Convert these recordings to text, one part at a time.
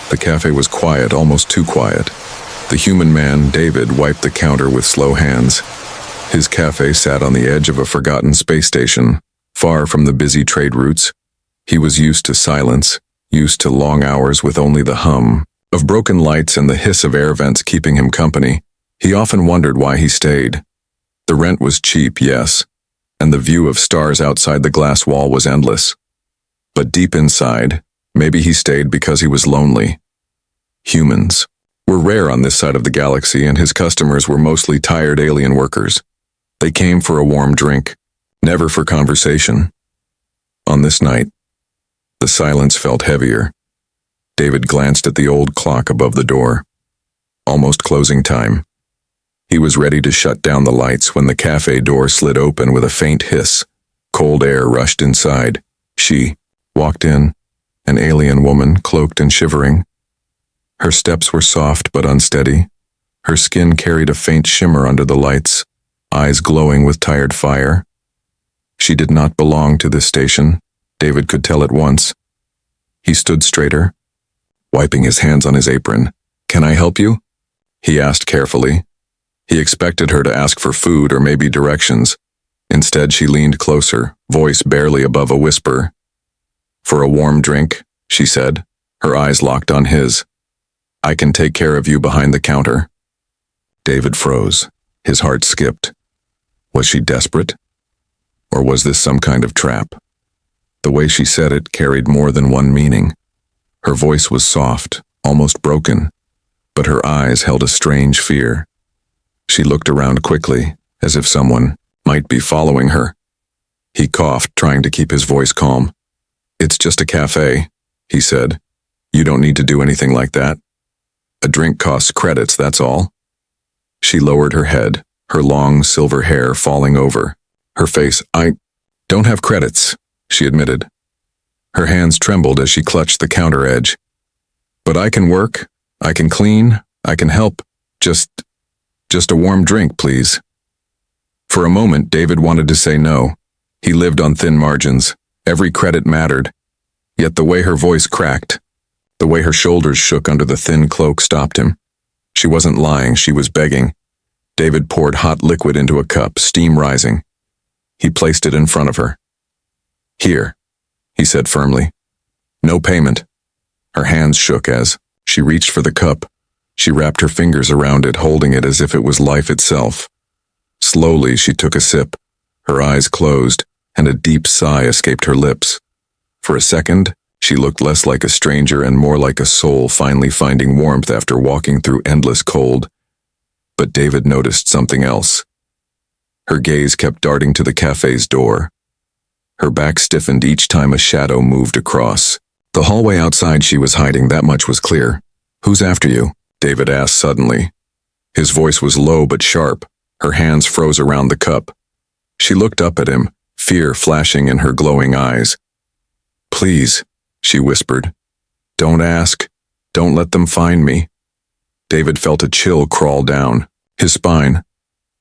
The cafe was quiet, almost too quiet. The human man, David, wiped the counter with slow hands. His cafe sat on the edge of a forgotten space station, far from the busy trade routes. He was used to silence, used to long hours with only the hum of broken lights and the hiss of air vents keeping him company. He often wondered why he stayed. The rent was cheap, yes, and the view of stars outside the glass wall was endless. But deep inside, maybe he stayed because he was lonely. Humans were rare on this side of the galaxy, and his customers were mostly tired alien workers. They came for a warm drink, never for conversation. On this night, the silence felt heavier. David glanced at the old clock above the door. Almost closing time. He was ready to shut down the lights when the cafe door slid open with a faint hiss. Cold air rushed inside. She walked in, an alien woman, cloaked and shivering. Her steps were soft but unsteady. Her skin carried a faint shimmer under the lights, eyes glowing with tired fire. She did not belong to this station. David could tell at once. He stood straighter, wiping his hands on his apron. "Can I help you?" he asked carefully. He expected her to ask for food or maybe directions. Instead, she leaned closer, voice barely above a whisper. "For a warm drink," she said, her eyes locked on his. "I can take care of you behind the counter." David froze. His heart skipped. Was she desperate? Or was this some kind of trap? The way she said it carried more than one meaning. Her voice was soft, almost broken, but her eyes held a strange fear. She looked around quickly, as if someone might be following her. He coughed, trying to keep his voice calm. "It's just a cafe," he said. "You don't need to do anything like that. A drink costs credits, that's all." She lowered her head, her long silver hair falling over. Her face, "I don't have credits," she admitted. Her hands trembled as she clutched the counter edge. "But I can work, I can clean, I can help. Just a warm drink, please." For a moment, David wanted to say no. He lived on thin margins. Every credit mattered. Yet the way her voice cracked, the way her shoulders shook under the thin cloak stopped him. She wasn't lying, she was begging. David poured hot liquid into a cup, steam rising. He placed it in front of her. "Here," he said firmly. "No payment." Her hands shook as she reached for the cup. She wrapped her fingers around it, holding it as if it was life itself. Slowly, she took a sip. Her eyes closed, and a deep sigh escaped her lips. For a second, she looked less like a stranger and more like a soul finally finding warmth after walking through endless cold. But David noticed something else. Her gaze kept darting to the cafe's door. Her back stiffened each time a shadow moved across. The hallway outside she was hiding, that much was clear. "Who's after you?" David asked suddenly. His voice was low but sharp. Her hands froze around the cup. She looked up at him, fear flashing in her glowing eyes. "Please," she whispered. "Don't ask. Don't let them find me." David felt a chill crawl down his spine.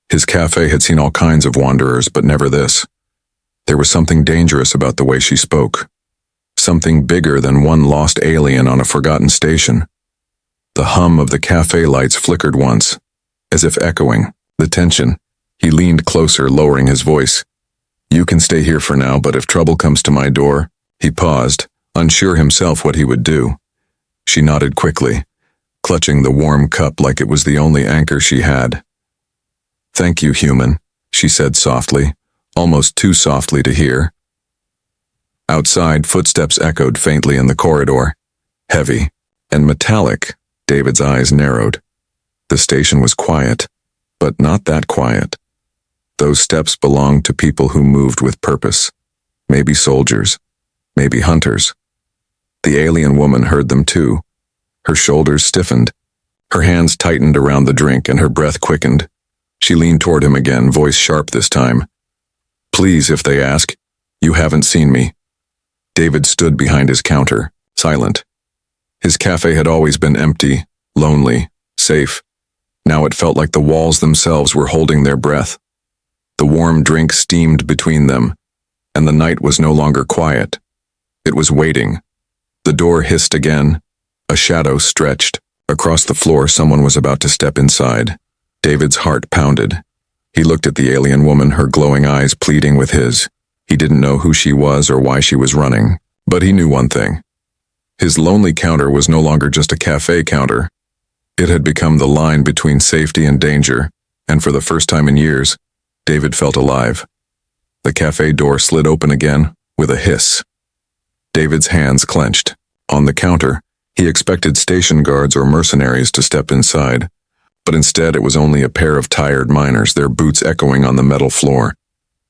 His cafe had seen all kinds of wanderers, but never this. There was something dangerous about the way she spoke. Something bigger than one lost alien on a forgotten station. The hum of the cafe lights flickered once, as if echoing the tension. He leaned closer, lowering his voice. "You can stay here for now, but if trouble comes to my door..." He paused, unsure himself what he would do. She nodded quickly, clutching the warm cup like it was the only anchor she had. "Thank you, human," she said softly, almost too softly to hear. Outside, footsteps echoed faintly in the corridor. Heavy and metallic, David's eyes narrowed. The station was quiet, but not that quiet. Those steps belonged to people who moved with purpose. Maybe soldiers, maybe hunters. The alien woman heard them too. Her shoulders stiffened. Her hands tightened around the drink and her breath quickened. She leaned toward him again, voice sharp this time. "Please, if they ask, you haven't seen me." David stood behind his counter, silent. His cafe had always been empty, lonely, safe. Now it felt like the walls themselves were holding their breath. The warm drink steamed between them, and the night was no longer quiet. It was waiting. The door hissed again. A shadow stretched. Across the floor, someone was about to step inside. David's heart pounded. He looked at the alien woman, her glowing eyes pleading with his. He didn't know who she was or why she was running, but he knew one thing. His lonely counter was no longer just a cafe counter. It had become the line between safety and danger, and for the first time in years, David felt alive. The cafe door slid open again, with a hiss. David's hands clenched. On the counter, he expected station guards or mercenaries to step inside, but instead it was only a pair of tired miners, their boots echoing on the metal floor.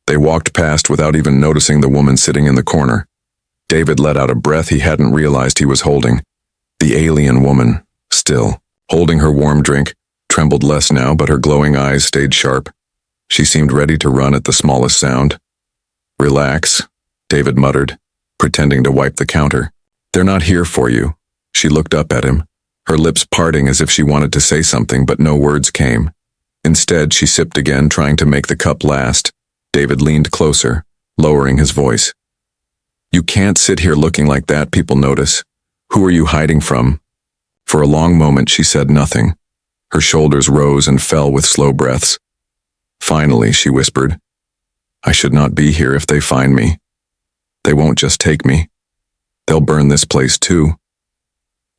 They walked past without even noticing the woman sitting in the corner. David let out a breath he hadn't realized he was holding. The alien woman, still, holding her warm drink, trembled less now, but her glowing eyes stayed sharp. She seemed ready to run at the smallest sound. "Relax," David muttered, pretending to wipe the counter. "They're not here for you." She looked up at him, her lips parting as if she wanted to say something, but no words came. Instead, she sipped again, trying to make the cup last. David leaned closer, lowering his voice. "You can't sit here looking like that, people notice. Who are you hiding from?" For a long moment, she said nothing. Her shoulders rose and fell with slow breaths. Finally, she whispered, "I should not be here if they find me. They won't just take me. They'll burn this place too."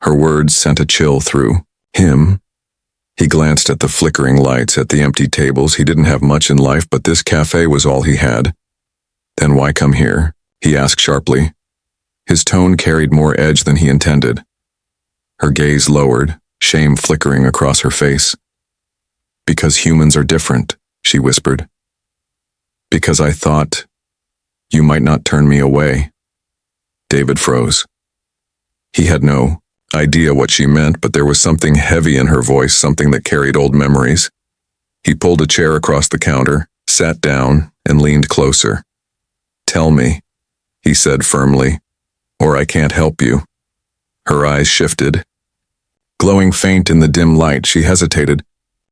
Her words sent a chill through him. He glanced at the flickering lights, at the empty tables. He didn't have much in life, but this cafe was all he had. "Then why come here?" he asked sharply. His tone carried more edge than he intended. Her gaze lowered, shame flickering across her face. "Because humans are different," she whispered. "Because I thought you might not turn me away." David froze. He had no idea what she meant, but there was something heavy in her voice, something that carried old memories. He pulled a chair across the counter, sat down, and leaned closer. "Tell me," he said firmly, "or I can't help you." Her eyes shifted. Glowing faint in the dim light, she hesitated,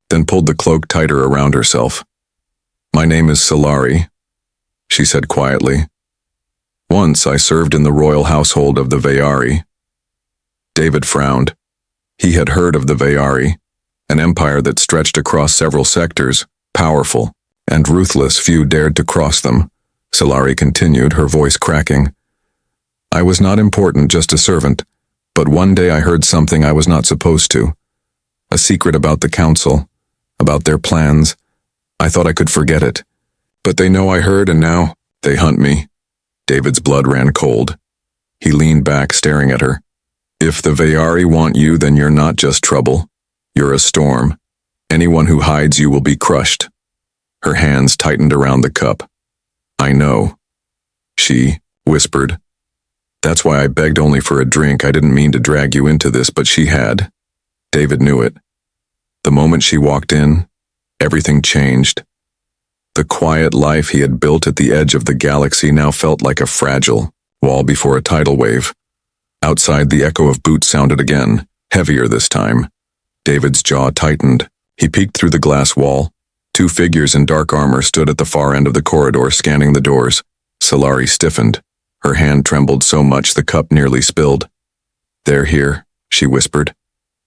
then pulled the cloak tighter around herself. "My name is Solari," she said quietly. "Once I served in the royal household of the Veyari." David frowned. He had heard of the Veyari, an empire that stretched across several sectors, powerful and ruthless. Few dared to cross them. Solari continued, her voice cracking. "I was not important, just a servant, but one day I heard something I was not supposed to. A secret about the council, about their plans. I thought I could forget it. But they know I heard, and now they hunt me." David's blood ran cold. He leaned back, staring at her. "If the Veyari want you, then you're not just trouble. You're a storm. Anyone who hides you will be crushed." Her hands tightened around the cup. "I know," she whispered. "That's why I begged only for a drink. I didn't mean to drag you into this, but she had." David knew it. The moment she walked in, everything changed. The quiet life he had built at the edge of the galaxy now felt like a fragile wall before a tidal wave. Outside, the echo of boots sounded again, heavier this time. David's jaw tightened. He peeked through the glass wall. Two figures in dark armor stood at the far end of the corridor, scanning the doors. Solari stiffened. Her hand trembled so much the cup nearly spilled. "They're here," she whispered,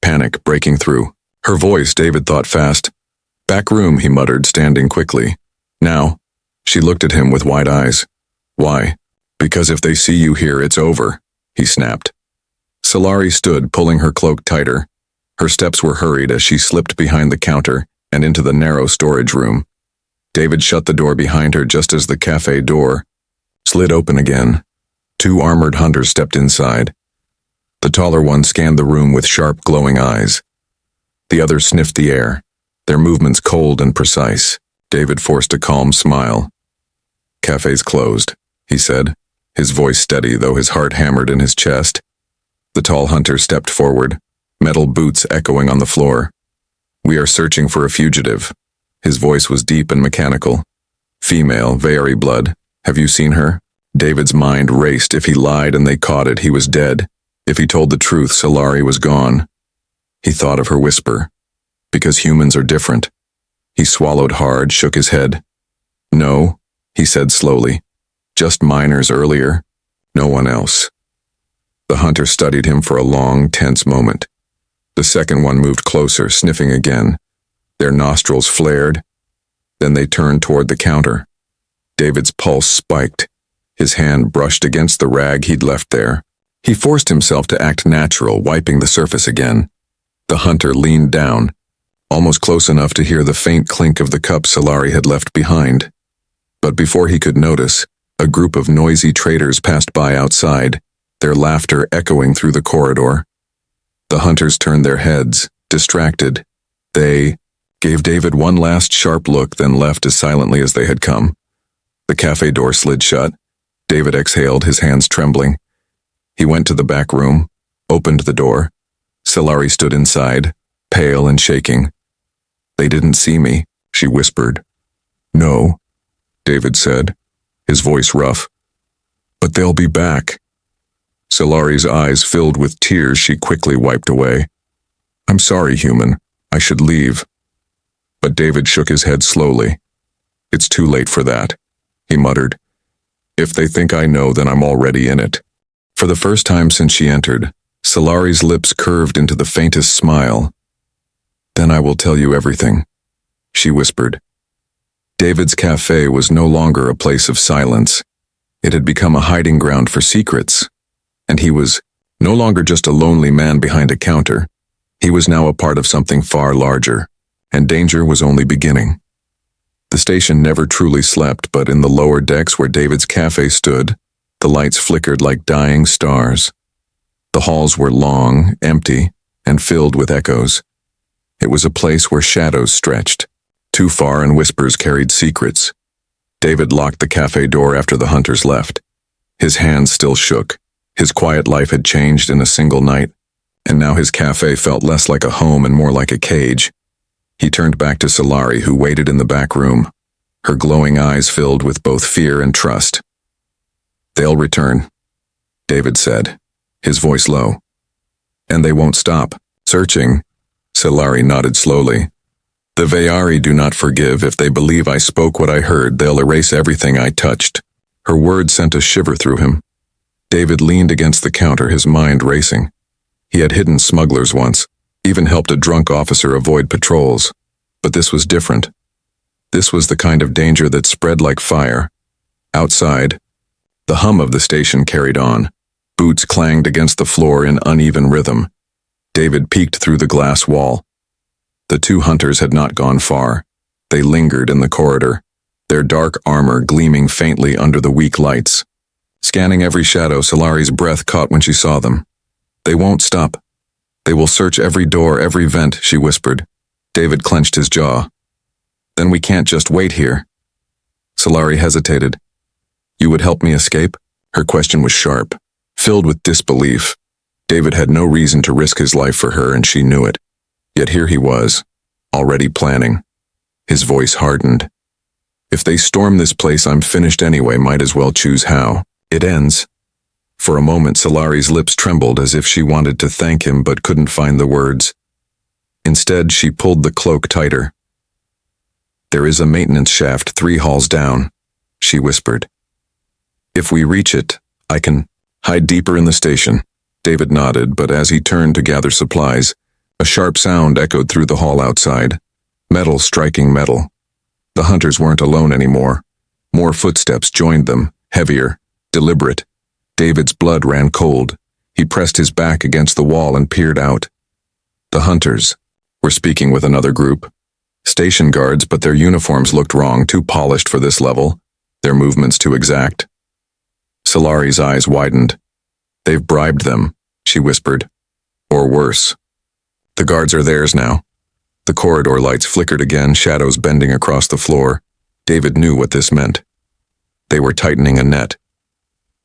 panic breaking through. Her voice, David thought fast. "Back room," he muttered, standing quickly. "Now." She looked at him with wide eyes. "Why?" "Because if they see you here, it's over," he snapped. Solari stood, pulling her cloak tighter. Her steps were hurried as she slipped behind the counter and into the narrow storage room. David shut the door behind her just as the cafe door slid open again. Two armored hunters stepped inside. The taller one scanned the room with sharp, glowing eyes. The other sniffed the air, their movements cold and precise. David forced a calm smile. "Cafe's closed," he said, his voice steady though his heart hammered in his chest. The tall hunter stepped forward, metal boots echoing on the floor. "We are searching for a fugitive." His voice was deep and mechanical. "Female, Veyari blood. Have you seen her?" David's mind raced. If he lied and they caught it, he was dead. If he told the truth, Solari was gone. He thought of her whisper. "Because humans are different." He swallowed hard, shook his head. "No," he said slowly. "Just miners earlier. No one else." The hunter studied him for a long, tense moment. The second one moved closer, sniffing again. Their nostrils flared. Then they turned toward the counter. David's pulse spiked. His hand brushed against the rag he'd left there. He forced himself to act natural, wiping the surface again. The hunter leaned down, almost close enough to hear the faint clink of the cup Solari had left behind. But before he could notice, a group of noisy traders passed by outside, their laughter echoing through the corridor. The hunters turned their heads, distracted. They gave David one last sharp look, then left as silently as they had come. The cafe door slid shut. David exhaled, his hands trembling. He went to the back room, opened the door. Solari stood inside, pale and shaking. "They didn't see me," she whispered. "No," David said, his voice rough. "But they'll be back." Solari's eyes filled with tears she quickly wiped away. "I'm sorry, human. I should leave." But David shook his head slowly. "It's too late for that," he muttered. "If they think I know, then I'm already in it." For the first time since she entered, Solari's lips curved into the faintest smile. "Then I will tell you everything," she whispered. David's cafe was no longer a place of silence. It had become a hiding ground for secrets. And he was no longer just a lonely man behind a counter. He was now a part of something far larger, and danger was only beginning. The station never truly slept, but in the lower decks where David's cafe stood, the lights flickered like dying stars. The halls were long, empty, and filled with echoes. It was a place where shadows stretched. Too far and whispers carried secrets. David locked the cafe door after the hunters left. His hands still shook. His quiet life had changed in a single night, and now his cafe felt less like a home and more like a cage. He turned back to Solari, who waited in the back room, her glowing eyes filled with both fear and trust. "They'll return," David said, his voice low. "And they won't stop searching." Solari nodded slowly. "The Vayari do not forgive. If they believe I spoke what I heard, they'll erase everything I touched." Her words sent a shiver through him. David leaned against the counter, his mind racing. He had hidden smugglers once, even helped a drunk officer avoid patrols. But this was different. This was the kind of danger that spread like fire. Outside, the hum of the station carried on. Boots clanged against the floor in uneven rhythm. David peeked through the glass wall. The two hunters had not gone far. They lingered in the corridor, their dark armor gleaming faintly under the weak lights. Scanning every shadow, Solari's breath caught when she saw them. "They won't stop. They will search every door, every vent," she whispered. David clenched his jaw. "Then we can't just wait here." Solari hesitated. "You would help me escape?" Her question was sharp, filled with disbelief. David had no reason to risk his life for her, and she knew it. Yet here he was, already planning. His voice hardened. "If they storm this place, I'm finished anyway. Might as well choose how it ends." For a moment, Solari's lips trembled as if she wanted to thank him but couldn't find the words. Instead, she pulled the cloak tighter. "There is a maintenance shaft 3 halls down," she whispered. "If we reach it, I can hide deeper in the station." David nodded, but as he turned to gather supplies, a sharp sound echoed through the hall outside. Metal striking metal. The hunters weren't alone anymore. More footsteps joined them, heavier, deliberate. David's blood ran cold. He pressed his back against the wall and peered out. The hunters were speaking with another group. Station guards, but their uniforms looked wrong, too polished for this level, their movements too exact. Solari's eyes widened. "They've bribed them," she whispered. "Or worse. The guards are theirs now." The corridor lights flickered again, shadows bending across the floor. David knew what this meant. They were tightening a net.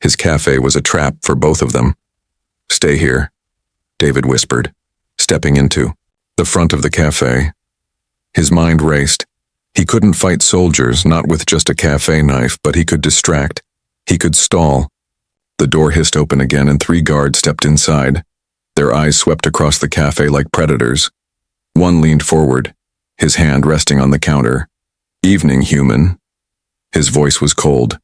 His cafe was a trap for both of them. "Stay here," David whispered, stepping into the front of the cafe. His mind raced. He couldn't fight soldiers, not with just a cafe knife, but he could distract. He could stall. The door hissed open again and 3 guards stepped inside. Their eyes swept across the cafe like predators. One leaned forward, his hand resting on the counter. "Evening, human." His voice was cold.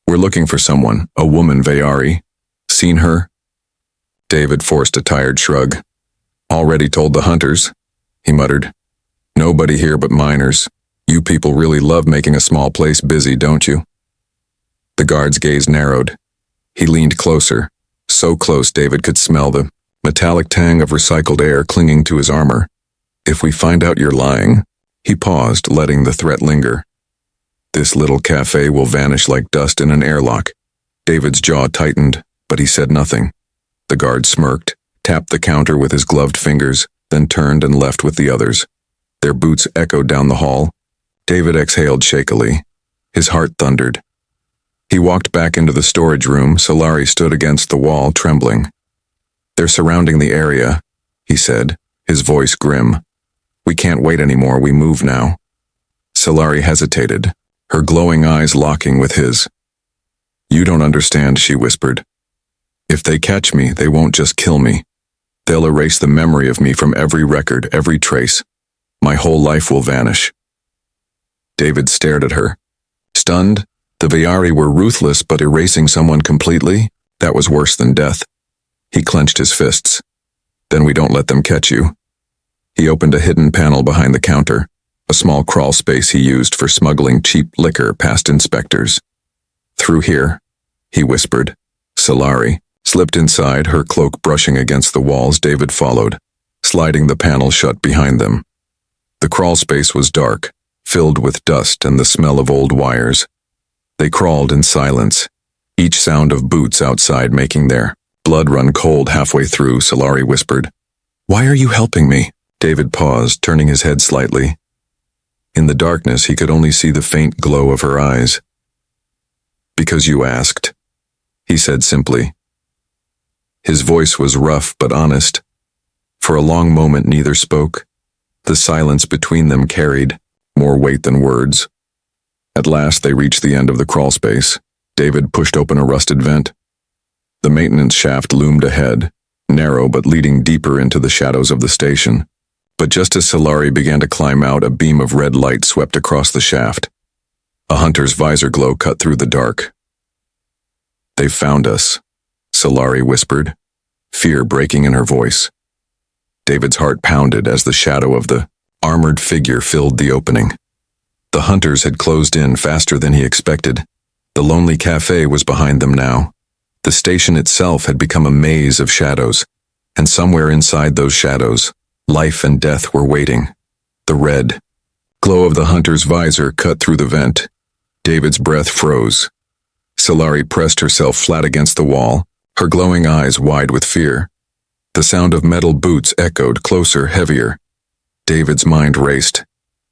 "We're looking for someone, a woman, Vayari. Seen her?" David forced a tired shrug. Already told the hunters, he muttered. Nobody here but miners. You people really love making a small place busy, don't you? The guard's gaze narrowed. He leaned closer, so close David could smell the metallic tang of recycled air clinging to his armor. If we find out you're lying, he paused, letting the threat linger. This little cafe will vanish like dust in an airlock. David's jaw tightened, but he said nothing. The guard smirked, tapped the counter with his gloved fingers, then turned and left with the others. Their boots echoed down the hall. David exhaled shakily. His heart thundered. He walked back into the storage room. Solari stood against the wall, trembling. They're surrounding the area, he said, his voice grim. We can't wait anymore, we move now. Solari hesitated, her glowing eyes locking with his. You don't understand, she whispered. If they catch me, they won't just kill me. They'll erase the memory of me from every record, every trace. My whole life will vanish. David stared at her. Stunned, the Viari were ruthless, but erasing someone completely, that was worse than death. He clenched his fists. Then we don't let them catch you. He opened a hidden panel behind the counter, a small crawl space he used for smuggling cheap liquor past inspectors. Through here, he whispered. Solari slipped inside, her cloak brushing against the walls. David followed, sliding the panel shut behind them. The crawl space was dark, filled with dust and the smell of old wires. They crawled in silence, each sound of boots outside making their blood run cold halfway through. Solari whispered, Why are you helping me? David paused, turning his head slightly. In the darkness, he could only see the faint glow of her eyes. Because you asked, he said simply. His voice was rough but honest. For a long moment, neither spoke. The silence between them carried more weight than words. At last, they reached the end of the crawl space. David pushed open a rusted vent. The maintenance shaft loomed ahead, narrow but leading deeper into the shadows of the station. But just as Solari began to climb out, a beam of red light swept across the shaft. A hunter's visor glow cut through the dark. They've found us, Solari whispered, fear breaking in her voice. David's heart pounded as the shadow of the armored figure filled the opening. The hunters had closed in faster than he expected. The lonely cafe was behind them now. The station itself had become a maze of shadows, and somewhere inside those shadows, life and death were waiting. The red glow of the hunter's visor cut through the vent. David's breath froze. Solari pressed herself flat against the wall, her glowing eyes wide with fear. The sound of metal boots echoed closer, heavier. David's mind raced.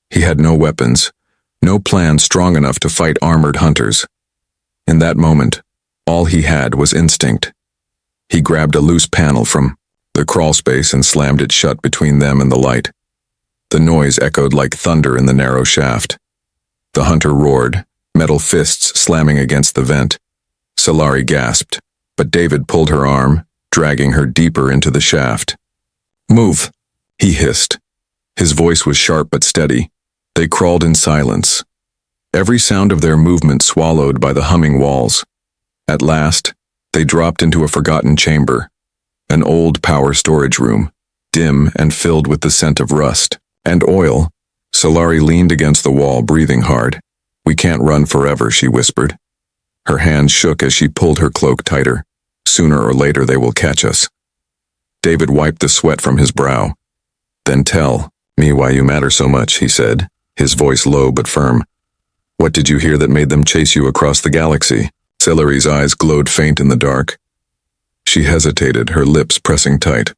He had no weapons, no plan strong enough to fight armored hunters. In that moment, all he had was instinct. He grabbed a loose panel from the crawl space and slammed it shut between them and the light. The noise echoed like thunder in the narrow shaft. The hunter roared, metal fists slamming against the vent. Solari gasped, but David pulled her arm, dragging her deeper into the shaft. Move, he hissed. His voice was sharp but steady. They crawled in silence, every sound of their movement swallowed by the humming walls. At last, they dropped into a forgotten chamber, an old power storage room, dim and filled with the scent of rust and oil. Solari leaned against the wall, breathing hard. We can't run forever, she whispered. Her hands shook as she pulled her cloak tighter. Sooner or later they will catch us. David wiped the sweat from his brow. Then tell me why you matter so much, he said, his voice low but firm. What did you hear that made them chase you across the galaxy? Solari's eyes glowed faint in the dark. She hesitated, her lips pressing tight.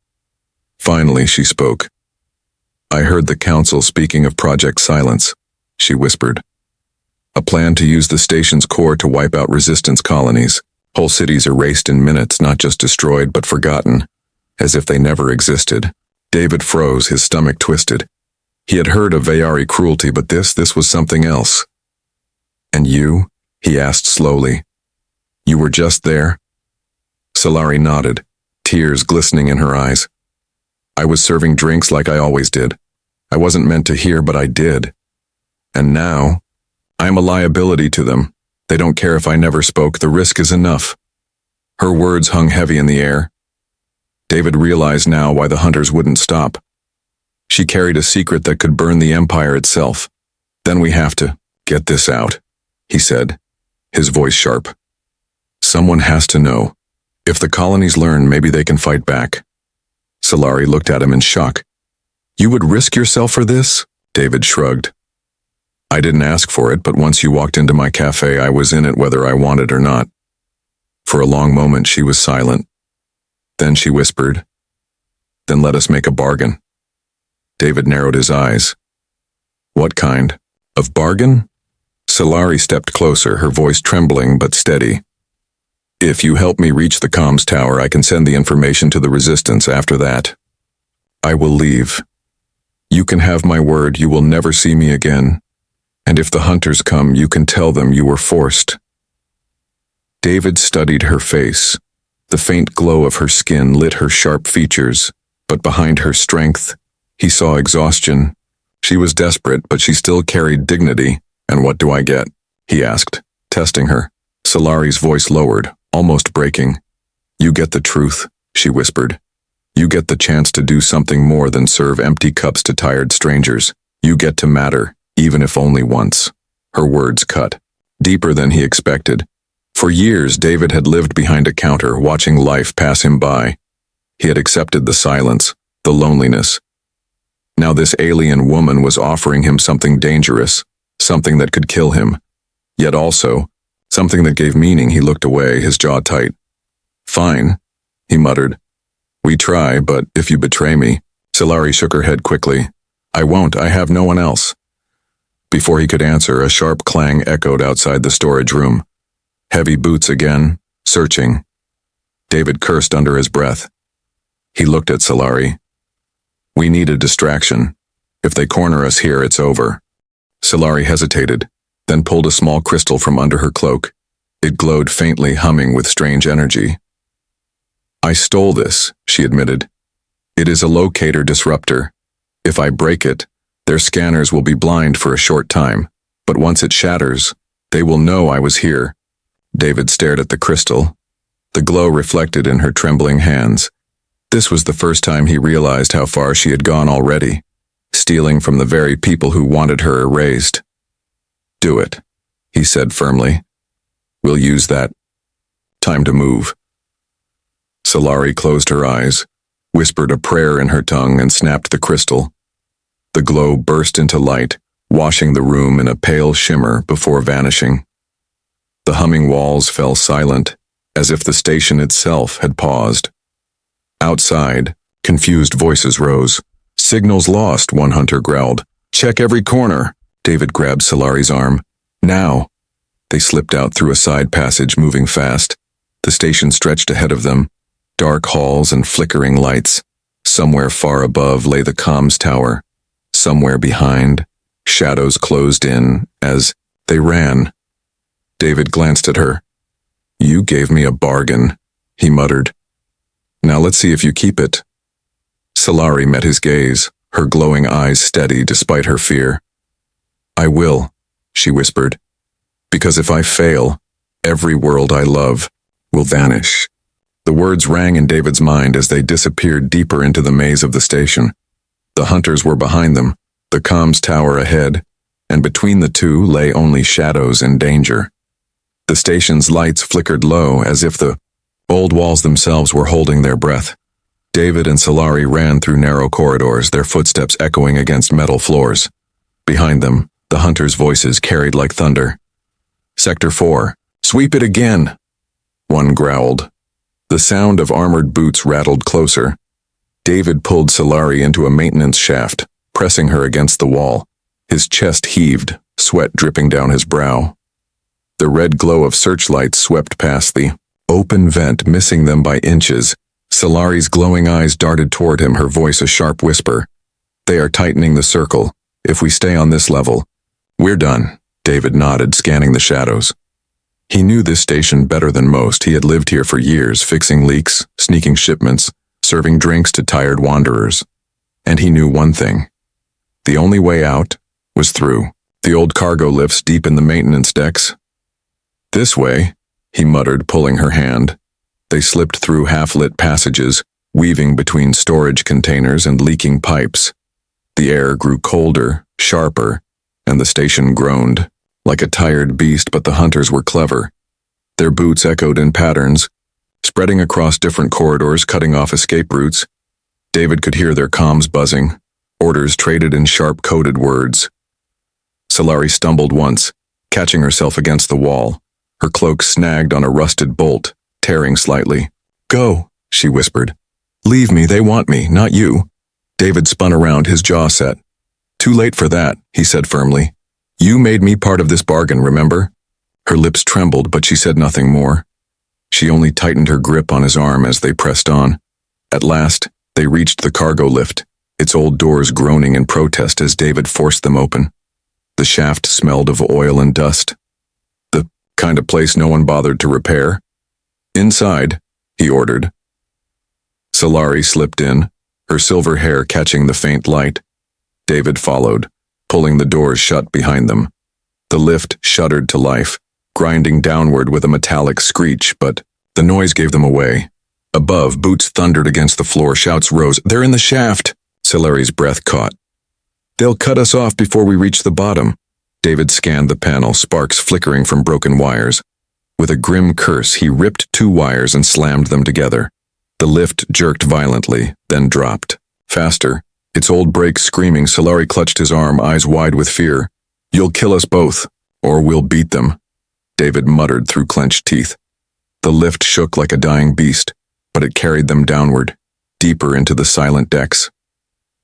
Finally, she spoke. I heard the council speaking of Project Silence, she whispered. A plan to use the station's core to wipe out resistance colonies. Whole cities erased in minutes, not just destroyed but forgotten, as if they never existed. David froze, his stomach twisted. He had heard of Viari cruelty, but this was something else. And you? He asked slowly. You were just there? Solari nodded, tears glistening in her eyes. I was serving drinks like I always did. I wasn't meant to hear, but I did. And now, I am a liability to them. They don't care if I never spoke, the risk is enough. Her words hung heavy in the air. David realized now why the hunters wouldn't stop. She carried a secret that could burn the empire itself. Then we have to get this out, he said, his voice sharp. Someone has to know. If the colonies learn, maybe they can fight back. Solari looked at him in shock. You would risk yourself for this? David shrugged. I didn't ask for it, but once you walked into my cafe, I was in it whether I wanted or not. For a long moment, she was silent. Then she whispered, Then let us make a bargain. David narrowed his eyes. What kind of bargain? Solari stepped closer, her voice trembling but steady. If you help me reach the comms tower, I can send the information to the resistance. After that, I will leave. You can have my word you will never see me again. And if the hunters come, you can tell them you were forced. David studied her face. The faint glow of her skin lit her sharp features, but behind her strength, he saw exhaustion. She was desperate, but she still carried dignity. And what do I get? He asked, testing her. Solari's voice lowered, almost breaking. You get the truth, she whispered. You get the chance to do something more than serve empty cups to tired strangers. You get to matter, even if only once. Her words cut, deeper than he expected. For years, David had lived behind a counter, watching life pass him by. He had accepted the silence, the loneliness. Now this alien woman was offering him something dangerous, something that could kill him. Yet also, something that gave meaning. He looked away, his jaw tight. Fine, he muttered. We try, but if you betray me. Solari shook her head quickly. I won't, I have no one else. Before he could answer, a sharp clang echoed outside the storage room. Heavy boots again, searching. David cursed under his breath. He looked at Solari. We need a distraction. If they corner us here, it's over. Solari hesitated, then pulled a small crystal from under her cloak. It glowed faintly, humming with strange energy. I stole this, she admitted. It is a locator disruptor. If I break it, their scanners will be blind for a short time, but once it shatters, they will know I was here. David stared at the crystal. The glow reflected in her trembling hands. This was the first time he realized how far she had gone already, stealing from the very people who wanted her erased. Do it, he said firmly. We'll use that. Time to move. Solari closed her eyes, whispered a prayer in her tongue, and snapped the crystal. The glow burst into light, washing the room in a pale shimmer before vanishing. The humming walls fell silent, as if the station itself had paused. Outside, confused voices rose. Signals lost, one hunter growled. Check every corner. David grabbed Solari's arm. Now. They slipped out through a side passage, moving fast. The station stretched ahead of them, dark halls and flickering lights. Somewhere far above lay the comms tower. Somewhere behind, shadows closed in as they ran. David glanced at her. You gave me a bargain, he muttered. Now let's see if you keep it. Solari met his gaze, her glowing eyes steady despite her fear. I will, she whispered, because if I fail, every world I love will vanish. The words rang in David's mind as they disappeared deeper into the maze of the station. The hunters were behind them, the comms tower ahead, and between the two lay only shadows and danger. The station's lights flickered low as if the old walls themselves were holding their breath. David and Solari ran through narrow corridors, their footsteps echoing against metal floors. Behind them, the hunters' voices carried like thunder. Sector 4, sweep it again, one growled. The sound of armored boots rattled closer. David pulled Solari into a maintenance shaft, pressing her against the wall. His chest heaved, sweat dripping down his brow. The red glow of searchlights swept past the open vent, missing them by inches. Solari's glowing eyes darted toward him, her voice a sharp whisper. They are tightening the circle. If we stay on this level, we're done. David nodded, scanning the shadows. He knew this station better than most. He had lived here for years, fixing leaks, sneaking shipments, serving drinks to tired wanderers. And he knew one thing. The only way out was through. The old cargo lifts deep in the maintenance decks. This way, he muttered, pulling her hand. They slipped through half-lit passages, weaving between storage containers and leaking pipes. The air grew colder, sharper, and the station groaned, like a tired beast, but the hunters were clever. Their boots echoed in patterns, spreading across different corridors, cutting off escape routes. David could hear their comms buzzing, orders traded in sharp-coded words. Solari stumbled once, catching herself against the wall. Her cloak snagged on a rusted bolt, tearing slightly. "Go," she whispered. "Leave me, they want me, not you." David spun around, his jaw set. "Too late for that," he said firmly. "You made me part of this bargain, remember?" Her lips trembled, but she said nothing more. She only tightened her grip on his arm as they pressed on. At last, they reached the cargo lift, its old doors groaning in protest as David forced them open. The shaft smelled of oil and dust. The kind of place no one bothered to repair. "Inside," he ordered. Solari slipped in, her silver hair catching the faint light. David followed, pulling the doors shut behind them. The lift shuddered to life, grinding downward with a metallic screech, but the noise gave them away. Above, boots thundered against the floor, shouts rose. "They're in the shaft!" Solari's breath caught. "They'll cut us off before we reach the bottom." David scanned the panel, sparks flickering from broken wires. With a grim curse, he ripped 2 wires and slammed them together. The lift jerked violently, then dropped. Faster, its old brakes screaming. Solari clutched his arm, eyes wide with fear. "You'll kill us both, or we'll beat them," David muttered through clenched teeth. The lift shook like a dying beast, but it carried them downward, deeper into the silent decks.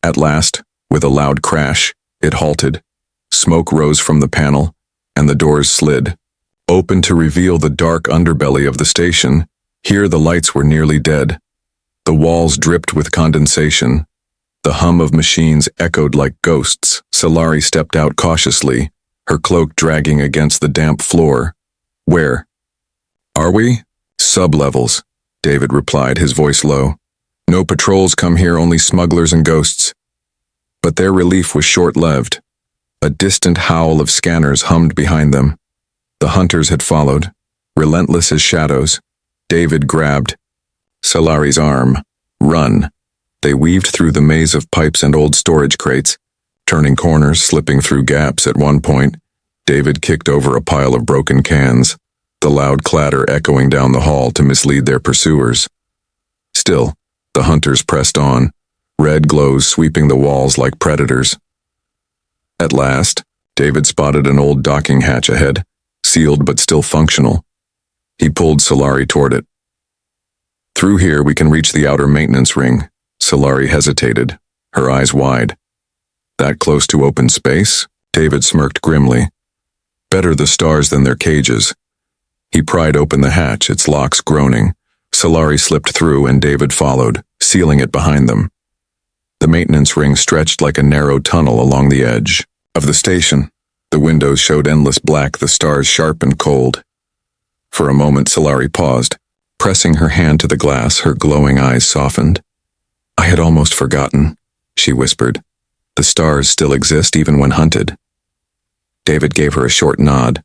At last, with a loud crash, it halted. Smoke rose from the panel, and the doors slid, open to reveal the dark underbelly of the station. Here the lights were nearly dead. The walls dripped with condensation. The hum of machines echoed like ghosts. Solari stepped out cautiously, her cloak dragging against the damp floor. "Where are we?" "Sub-levels," David replied, his voice low. "No patrols come here, only smugglers and ghosts." But their relief was short-lived. A distant howl of scanners hummed behind them. The hunters had followed, relentless as shadows. David grabbed Solari's arm. "Run." They weaved through the maze of pipes and old storage crates, turning corners, slipping through gaps. At one point, David kicked over a pile of broken cans, the loud clatter echoing down the hall to mislead their pursuers. Still, the hunters pressed on, red glows sweeping the walls like predators. At last, David spotted an old docking hatch ahead, sealed but still functional. He pulled Solari toward it. "Through here we can reach the outer maintenance ring." Solari hesitated, her eyes wide. "That close to open space?" David smirked grimly. "Better the stars than their cages." He pried open the hatch, its locks groaning. Solari slipped through and David followed, sealing it behind them. The maintenance ring stretched like a narrow tunnel along the edge of the station. The windows showed endless black, the stars sharp and cold. For a moment Solari paused, pressing her hand to the glass, her glowing eyes softened. "I had almost forgotten," she whispered. "The stars still exist even when hunted." David gave her a short nod.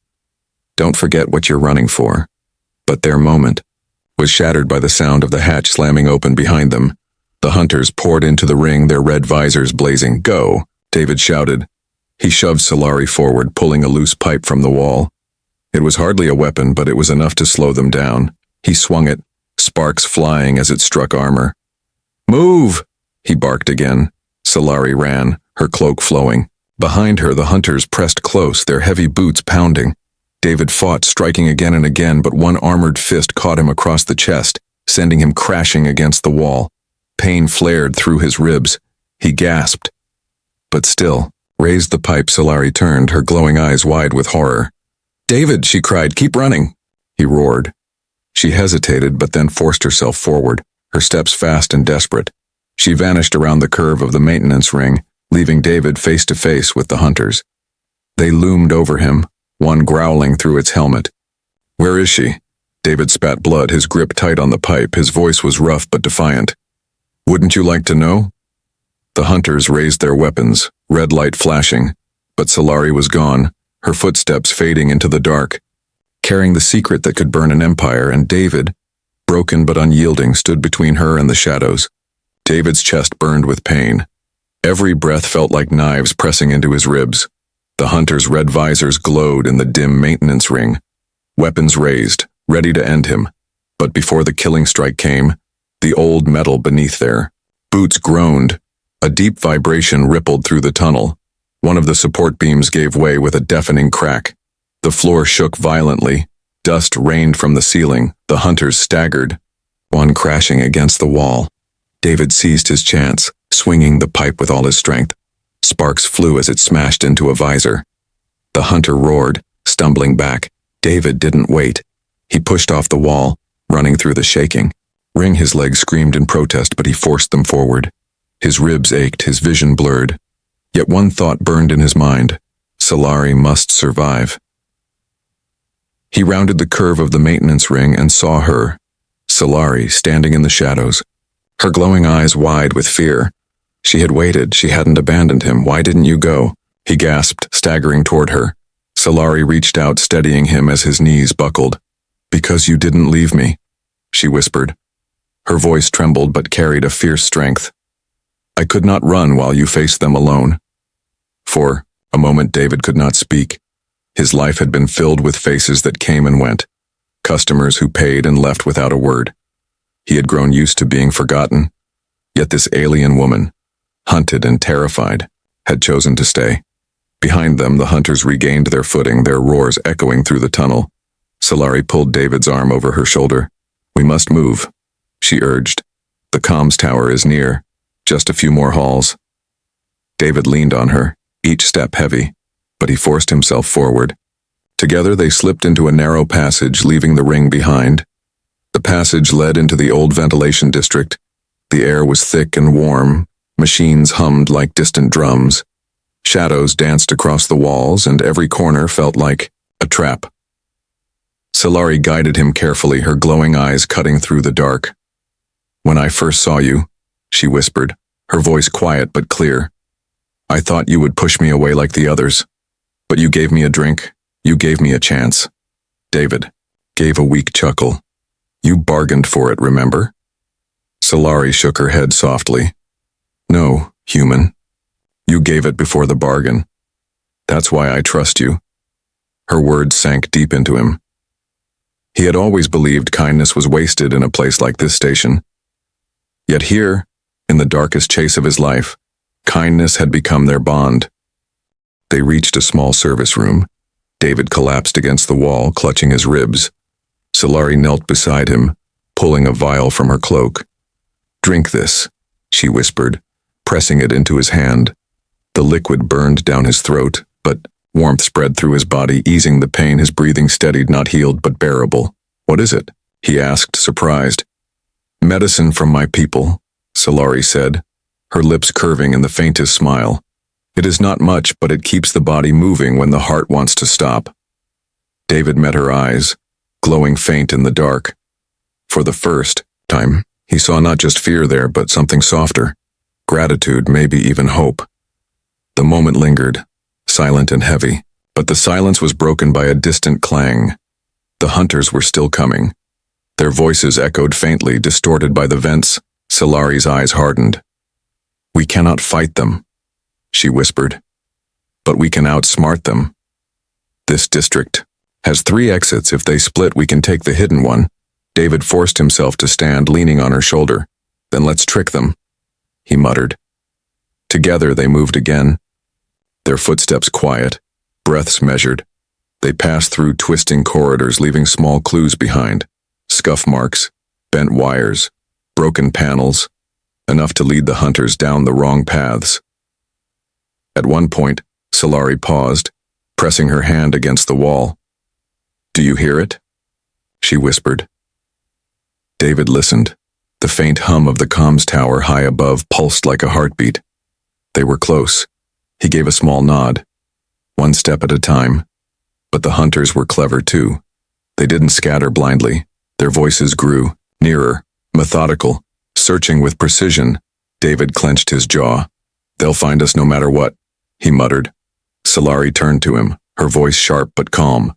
"Don't forget what you're running for." But their moment was shattered by the sound of the hatch slamming open behind them. The hunters poured into the ring, their red visors blazing. "Go," David shouted. He shoved Solari forward, pulling a loose pipe from the wall. It was hardly a weapon, but it was enough to slow them down. He swung it, sparks flying as it struck armor. "Move!" he barked again. Solari ran, her cloak flowing. Behind her, the hunters pressed close, their heavy boots pounding. David fought, striking again and again, but one armored fist caught him across the chest, sending him crashing against the wall. Pain flared through his ribs. He gasped. But still, raised the pipe. Solari turned, her glowing eyes wide with horror. "David," she cried, "keep running!" He roared. She hesitated, but then forced herself forward, her steps fast and desperate. She vanished around the curve of the maintenance ring, leaving David face to face with the hunters. They loomed over him, one growling through its helmet. "Where is she?" David spat blood, his grip tight on the pipe. His voice was rough but defiant. "Wouldn't you like to know?" The hunters raised their weapons, red light flashing, but Solari was gone, her footsteps fading into the dark, carrying the secret that could burn an empire, and David, broken but unyielding, stood between her and the shadows. David's chest burned with pain. Every breath felt like knives pressing into his ribs. The hunters' red visors glowed in the dim maintenance ring, weapons raised, ready to end him. But before the killing strike came, the old metal beneath their boots groaned. A deep vibration rippled through the tunnel. One of the support beams gave way with a deafening crack. The floor shook violently. Dust rained from the ceiling. The hunters staggered, one crashing against the wall. David seized his chance, swinging the pipe with all his strength. Sparks flew as it smashed into a visor. The hunter roared, stumbling back. David didn't wait. He pushed off the wall, running through the shaking. His legs screamed in protest, but he forced them forward. His ribs ached, his vision blurred. Yet one thought burned in his mind. Solari must survive. He rounded the curve of the maintenance ring and saw her, Solari, standing in the shadows, her glowing eyes wide with fear. She had waited, she hadn't abandoned him. Why didn't you go? He gasped, staggering toward her. Solari reached out, steadying him as his knees buckled. Because you didn't leave me, she whispered. Her voice trembled but carried a fierce strength. I could not run while you faced them alone. For a moment David could not speak. His life had been filled with faces that came and went, customers who paid and left without a word. He had grown used to being forgotten, yet this alien woman, hunted and terrified, had chosen to stay. Behind them, the hunters regained their footing, their roars echoing through the tunnel. Solari pulled David's arm over her shoulder. We must move, she urged. The comms tower is near. Just a few more halls. David leaned on her, each step heavy, but he forced himself forward. Together they slipped into a narrow passage, leaving the ring behind. The passage led into the old ventilation district. The air was thick and warm. Machines hummed like distant drums. Shadows danced across the walls, and every corner felt like a trap. Solari guided him carefully, her glowing eyes cutting through the dark. When I first saw you, she whispered, her voice quiet but clear. I thought you would push me away like the others. But you gave me a drink. You gave me a chance. David gave a weak chuckle. You bargained for it, remember? Solari shook her head softly. No, human. You gave it before the bargain. That's why I trust you. Her words sank deep into him. He had always believed kindness was wasted in a place like this station. Yet here, in the darkest chase of his life, kindness had become their bond. They reached a small service room. David collapsed against the wall, clutching his ribs. Solari knelt beside him, pulling a vial from her cloak. Drink this, she whispered, pressing it into his hand. The liquid burned down his throat, but warmth spread through his body, easing the pain. His breathing steadied, not healed, but bearable. What is it? He asked, surprised. Medicine from my people, Solari said, her lips curving in the faintest smile. It is not much, but it keeps the body moving when the heart wants to stop. David met her eyes, glowing faint in the dark. For the first time, he saw not just fear there, but something softer. Gratitude, maybe even hope. The moment lingered, silent and heavy, but the silence was broken by a distant clang. The hunters were still coming. Their voices echoed faintly, distorted by the vents. Solari's eyes hardened. We cannot fight them, she whispered, but we can outsmart them. This district has 3 exits. If they split, we can take the hidden one. David forced himself to stand, leaning on her shoulder. Then let's trick them, he muttered. Together they moved again, their footsteps quiet, breaths measured. They passed through twisting corridors, leaving small clues behind. Scuff marks, bent wires, broken panels, enough to lead the hunters down the wrong paths. At one point, Solari paused, pressing her hand against the wall. Do you hear it? She whispered. David listened. The faint hum of the comms tower high above pulsed like a heartbeat. They were close. He gave a small nod. One step at a time. But the hunters were clever too. They didn't scatter blindly. Their voices grew, nearer, methodical, searching with precision. David clenched his jaw. They'll find us no matter what, he muttered. Solari turned to him, her voice sharp but calm.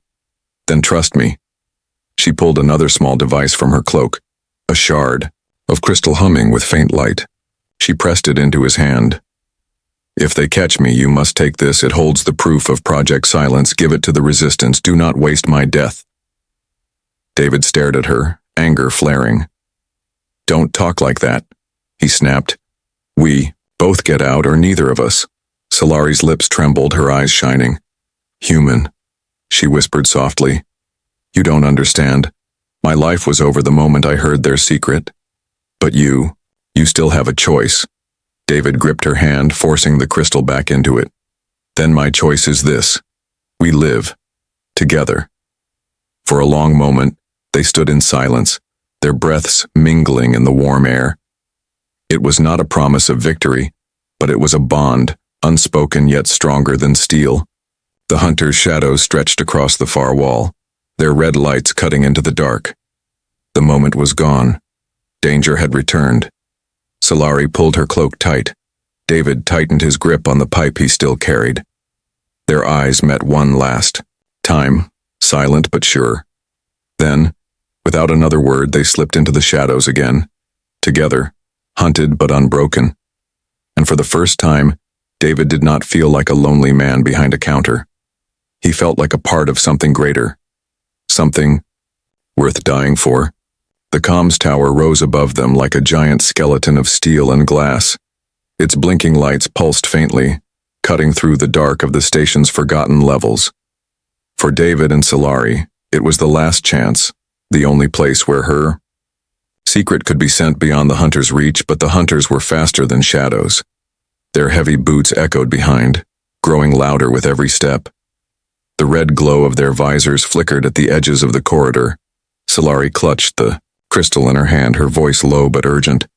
Then trust me. She pulled another small device from her cloak. a shard of crystal humming with faint light. She pressed it into his hand. If they catch me, you must take this. It holds the proof of Project Silence. Give it to the Resistance. Do not waste my death. David stared at her, anger flaring. Don't talk like that, he snapped. We both get out or neither of us. Solari's lips trembled, her eyes shining. Human, she whispered softly. You don't understand. My life was over the moment I heard their secret. But you still have a choice. David gripped her hand, forcing the crystal back into it. Then my choice is this. We live. Together. For a long moment, they stood in silence, their breaths mingling in the warm air. It was not a promise of victory, but it was a bond, unspoken yet stronger than steel. The hunters' shadows stretched across the far wall, their red lights cutting into the dark. The moment was gone. Danger had returned. Solari pulled her cloak tight. David tightened his grip on the pipe he still carried. Their eyes met one last time, silent but sure. Then, without another word, they slipped into the shadows again, together, hunted but unbroken. And for the first time, David did not feel like a lonely man behind a counter. He felt like a part of something greater, something worth dying for. The comms tower rose above them like a giant skeleton of steel and glass. Its blinking lights pulsed faintly, cutting through the dark of the station's forgotten levels. For David and Solari, it was the last chance, the only place where her secret could be sent beyond the hunters' reach, but the hunters were faster than shadows. Their heavy boots echoed behind, growing louder with every step. The red glow of their visors flickered at the edges of the corridor. Solari clutched the crystal in her hand, her voice low but urgent.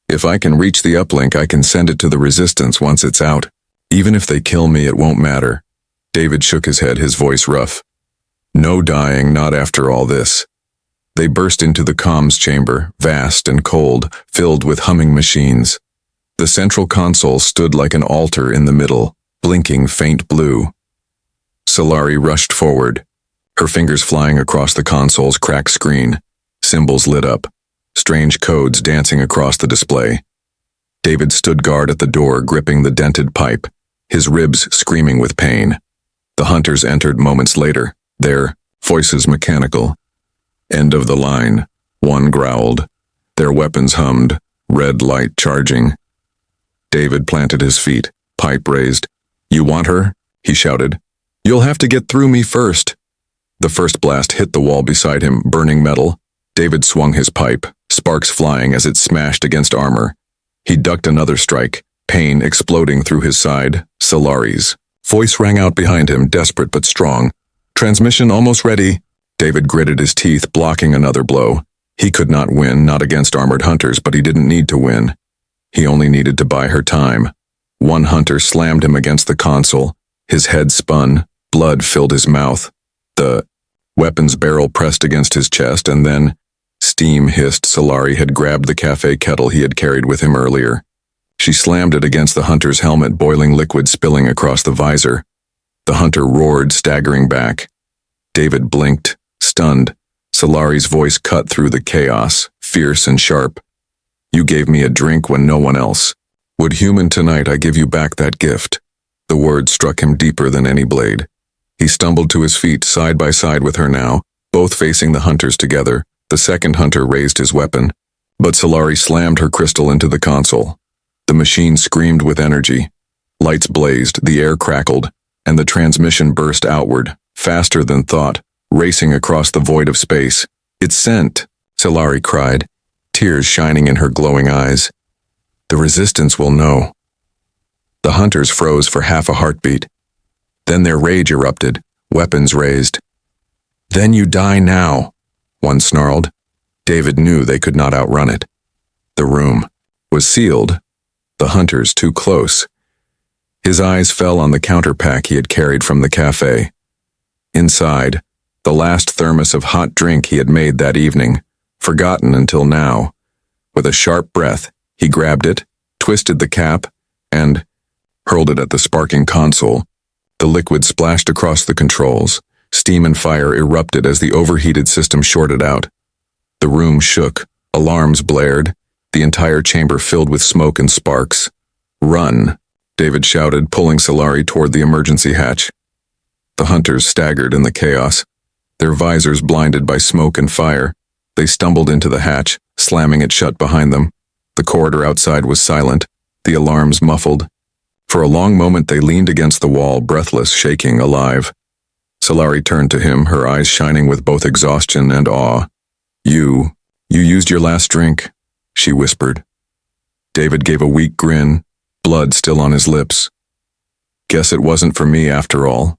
If I can reach the uplink, I can send it to the Resistance once it's out. Even if they kill me, it won't matter. David shook his head, his voice rough. No dying, not after all this. They burst into the comms chamber, vast and cold, filled with humming machines. The central console stood like an altar in the middle, blinking faint blue. Solari rushed forward, her fingers flying across the console's cracked screen. Symbols lit up, strange codes dancing across the display. David stood guard at the door, gripping the dented pipe, his ribs screaming with pain. The hunters entered moments later, their voices mechanical. End of the line, one growled. Their weapons hummed, red light charging. David planted his feet, pipe raised. You want her? He shouted. You'll have to get through me first. The first blast hit the wall beside him, burning metal. David swung his pipe, sparks flying as it smashed against armor. He ducked another strike, pain exploding through his side. Solari's voice rang out behind him, desperate but strong. Transmission almost ready. David gritted his teeth, blocking another blow. He could not win, not against armored hunters, but he didn't need to win. He only needed to buy her time. One hunter slammed him against the console. His head spun, blood filled his mouth. The weapon's barrel pressed against his chest, and then steam hissed. Solari had grabbed the cafe kettle he had carried with him earlier. She slammed it against the hunter's helmet, boiling liquid spilling across the visor. The hunter roared, staggering back. David blinked, stunned. Solari's voice cut through the chaos, fierce and sharp. You gave me a drink when no one else would. Human, tonight I give you back that gift. The word struck him deeper than any blade. He stumbled to his feet, side by side with her now, both facing the hunters together. The second hunter raised his weapon, but Solari slammed her crystal into the console. The machine screamed with energy. Lights blazed, the air crackled, and the transmission burst outward, faster than thought, racing across the void of space. It's sent, Solari cried, tears shining in her glowing eyes. The Resistance will know. The hunters froze for half a heartbeat. Then their rage erupted, weapons raised. Then you die now, one snarled. David knew they could not outrun it. The room was sealed, the hunters too close. His eyes fell on the counterpack he had carried from the cafe. Inside, the last thermos of hot drink he had made that evening, forgotten until now. With a sharp breath, he grabbed it, twisted the cap, and hurled it at the sparking console. The liquid splashed across the controls. Steam and fire erupted as the overheated system shorted out. The room shook, Alarms blared, the entire chamber filled with smoke and sparks. "Run," David shouted, pulling Solari toward the emergency hatch. The hunters staggered in the chaos, their visors blinded by smoke and fire. They stumbled into the hatch, slamming it shut behind them. The corridor outside was silent, the alarms muffled. For a long moment they leaned against the wall, breathless, shaking, alive. Solari turned to him, her eyes shining with both exhaustion and awe. You used your last drink," she whispered. David gave a weak grin, blood still on his lips. "Guess it wasn't for me after all."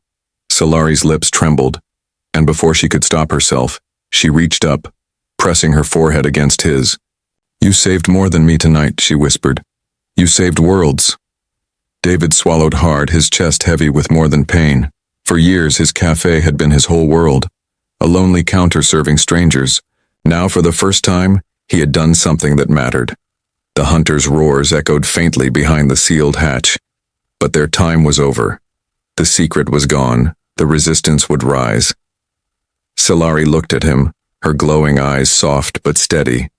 Solari's lips trembled, and before she could stop herself, she reached up, pressing her forehead against his. "You saved more than me tonight," she whispered. "You saved worlds." David swallowed hard, his chest heavy with more than pain. For years his cafe had been his whole world, a lonely counter serving strangers. Now for the first time, he had done something that mattered. The hunters' roars echoed faintly behind the sealed hatch. But their time was over. The secret was gone, the resistance would rise. Solari looked at him, her glowing eyes soft but steady.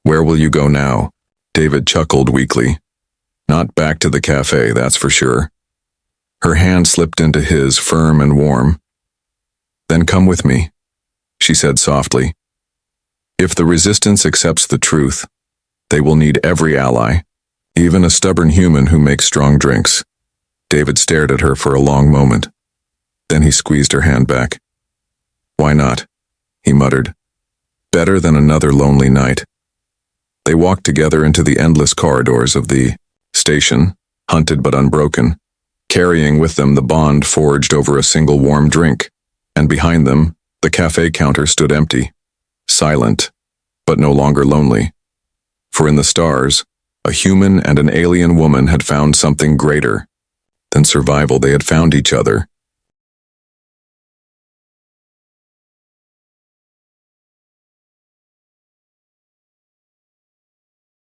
"Where will you go now?" David chuckled weakly. "Not back to the cafe, that's for sure." Her hand slipped into his, firm and warm. "Then come with me," she said softly. "If the resistance accepts the truth, they will need every ally, even a stubborn human who makes strong drinks." David stared at her for a long moment. Then he squeezed her hand back. "Why not?" he muttered. "Better than another lonely night." They walked together into the endless corridors of the station, hunted but unbroken, carrying with them the bond forged over a single warm drink, and behind them, the cafe counter stood empty, silent, but no longer lonely. For in the stars, a human and an alien woman had found something greater than survival. They had found each other,